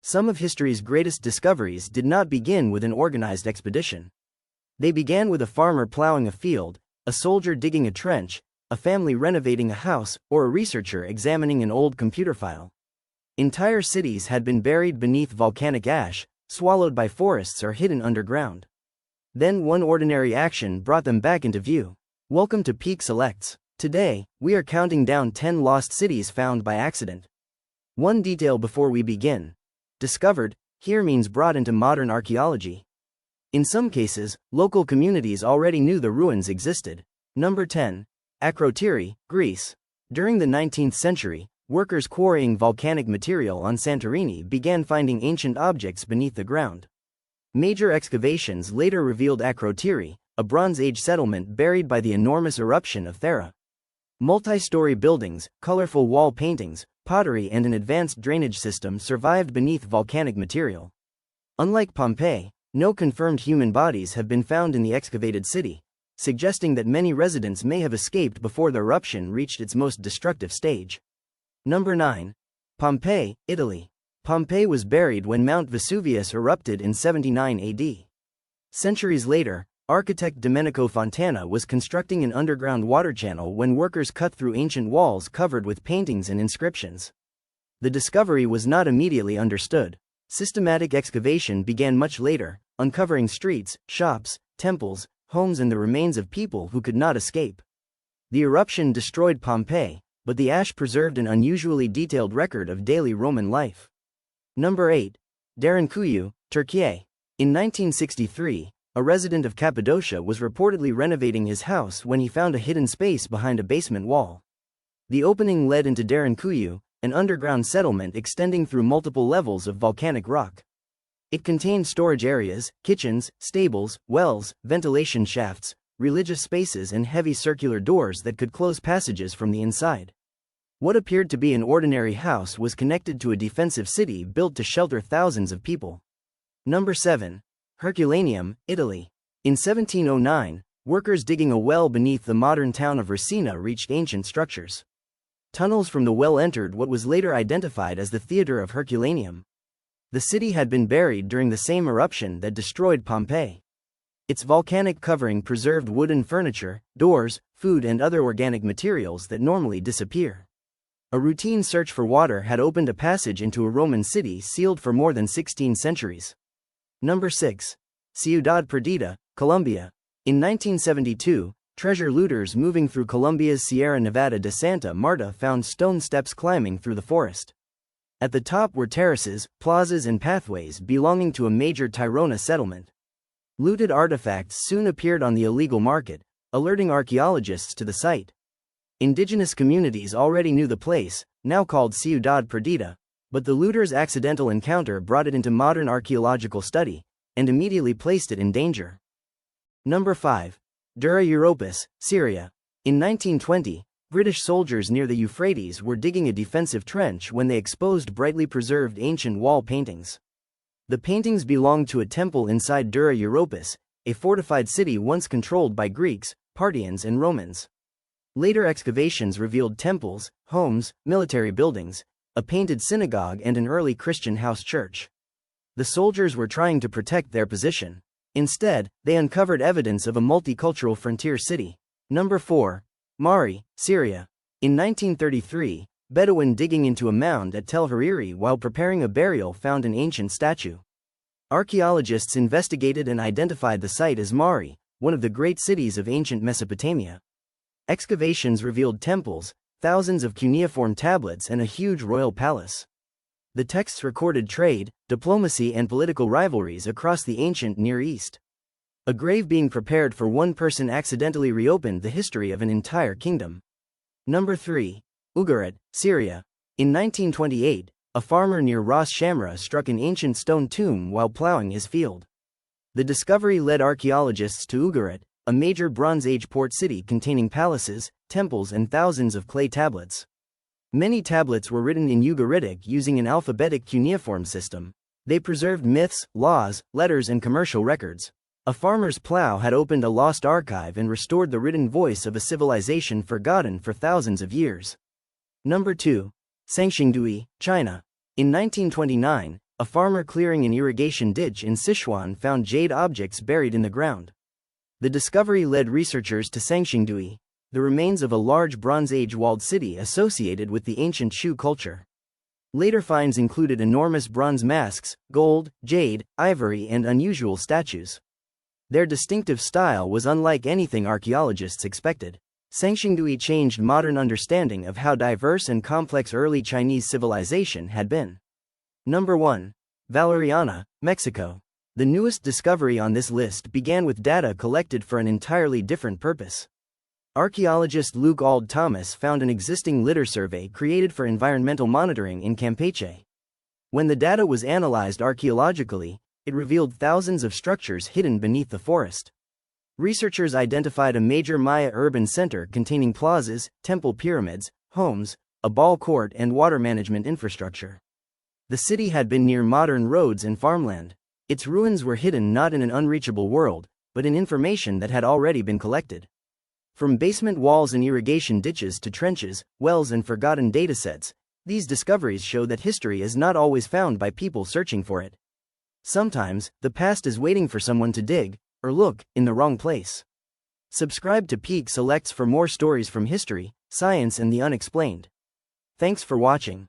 Some of history's greatest discoveries did not begin with an organized expedition. They began with a farmer plowing a field, a soldier digging a trench, a family renovating a house, or a researcher examining an old computer file. Entire cities had been buried beneath volcanic ash, swallowed by forests or hidden underground. Then one ordinary action brought them back into view. Welcome to Peak Selects. Today, we are counting down 10 lost cities found by accident. One detail before we begin. Discovered here means brought into modern archaeology. In some cases, local communities already knew the ruins existed. Number 10. Akrotiri, Greece. During the 19th century, workers quarrying volcanic material on Santorini began finding ancient objects beneath the ground. Major excavations later revealed Akrotiri, a Bronze Age settlement buried by the enormous eruption of Thera. Multi-story buildings, colorful wall paintings, pottery and an advanced drainage system survived beneath volcanic material. Unlike Pompeii, no confirmed human bodies have been found in the excavated city, suggesting that many residents may have escaped before the eruption reached its most destructive stage. Number 9. Pompeii, Italy. Pompeii was buried when Mount Vesuvius erupted in 79 AD. Centuries later, architect Domenico Fontana was constructing an underground water channel when workers cut through ancient walls covered with paintings and inscriptions. The discovery was not immediately understood. Systematic excavation began much later, uncovering streets, shops, temples, homes and the remains of people who could not escape. The eruption destroyed Pompeii, but the ash preserved an unusually detailed record of daily Roman life. Number 8. Derinkuyu, Turkey. In 1963, a resident of Cappadocia was reportedly renovating his house when he found a hidden space behind a basement wall. The opening led into Derinkuyu, an underground settlement extending through multiple levels of volcanic rock. It contained storage areas, kitchens, stables, wells, ventilation shafts, religious spaces and heavy circular doors that could close passages from the inside. What appeared to be an ordinary house was connected to a defensive city built to shelter thousands of people. Number 7. Herculaneum, Italy. In 1709, workers digging a well beneath the modern town of Resina reached ancient structures. Tunnels from the well entered what was later identified as the Theatre of Herculaneum. The city had been buried during the same eruption that destroyed Pompeii. Its volcanic covering preserved wooden furniture, doors, food and other organic materials that normally disappear. A routine search for water had opened a passage into a Roman city sealed for more than 16 centuries. Number 6. Ciudad Perdida, Colombia. In 1972, treasure looters moving through Colombia's Sierra Nevada de Santa Marta found stone steps climbing through the forest. At the top were terraces, plazas and pathways belonging to a major Tirona settlement. Looted artifacts soon appeared on the illegal market, alerting archaeologists to the site. Indigenous communities already knew the place, now called Ciudad Perdida, but the looters' accidental encounter brought it into modern archaeological study, and immediately placed it in danger. Number 5. Dura Europos, Syria. In 1920, British soldiers near the Euphrates were digging a defensive trench when they exposed brightly preserved ancient wall paintings. The paintings belonged to a temple inside Dura Europos, a fortified city once controlled by Greeks, Parthians and Romans. Later excavations revealed temples, homes, military buildings, a painted synagogue and an early Christian house church. The soldiers were trying to protect their position. Instead, they uncovered evidence of a multicultural frontier city. Number 4. Mari, Syria. In 1933, Bedouin digging into a mound at Tel Hariri while preparing a burial found an ancient statue. Archaeologists investigated and identified the site as Mari, one of the great cities of ancient Mesopotamia. Excavations revealed temples, thousands of cuneiform tablets and a huge royal palace. The texts recorded trade, diplomacy and political rivalries across the ancient Near East. A grave being prepared for one person accidentally reopened the history of an entire kingdom. Number 3. Ugarit, Syria. In 1928, a farmer near Ras Shamra struck an ancient stone tomb while plowing his field. The discovery led archaeologists to Ugarit, a major Bronze Age port city containing palaces, temples and thousands of clay tablets. Many tablets were written in Ugaritic using an alphabetic cuneiform system. They preserved myths, laws, letters and commercial records. A farmer's plow had opened a lost archive and restored the written voice of a civilization forgotten for thousands of years. Number 2. Sangxingdui, China. In 1929, a farmer clearing an irrigation ditch in Sichuan found jade objects buried in the ground. The discovery led researchers to Sangxingdui, the remains of a large Bronze Age walled city associated with the ancient Shu culture. Later finds included enormous bronze masks, gold, jade, ivory, and unusual statues. Their distinctive style was unlike anything archaeologists expected. Sangxingdui changed modern understanding of how diverse and complex early Chinese civilization had been. Number 1. Valeriana, Mexico. The newest discovery on this list began with data collected for an entirely different purpose. Archaeologist Luke Auld Thomas found an existing litter survey created for environmental monitoring in Campeche. When the data was analyzed archaeologically, it revealed thousands of structures hidden beneath the forest. Researchers identified a major Maya urban center containing plazas, temple pyramids, homes, a ball court, and water management infrastructure. The city had been near modern roads and farmland. Its ruins were hidden not in an unreachable world, but in information that had already been collected. From basement walls and irrigation ditches to trenches, wells, and forgotten datasets, these discoveries show that history is not always found by people searching for it. Sometimes, the past is waiting for someone to dig, or look, in the wrong place. Subscribe to Peak Selects for more stories from history, science, and the unexplained. Thanks for watching.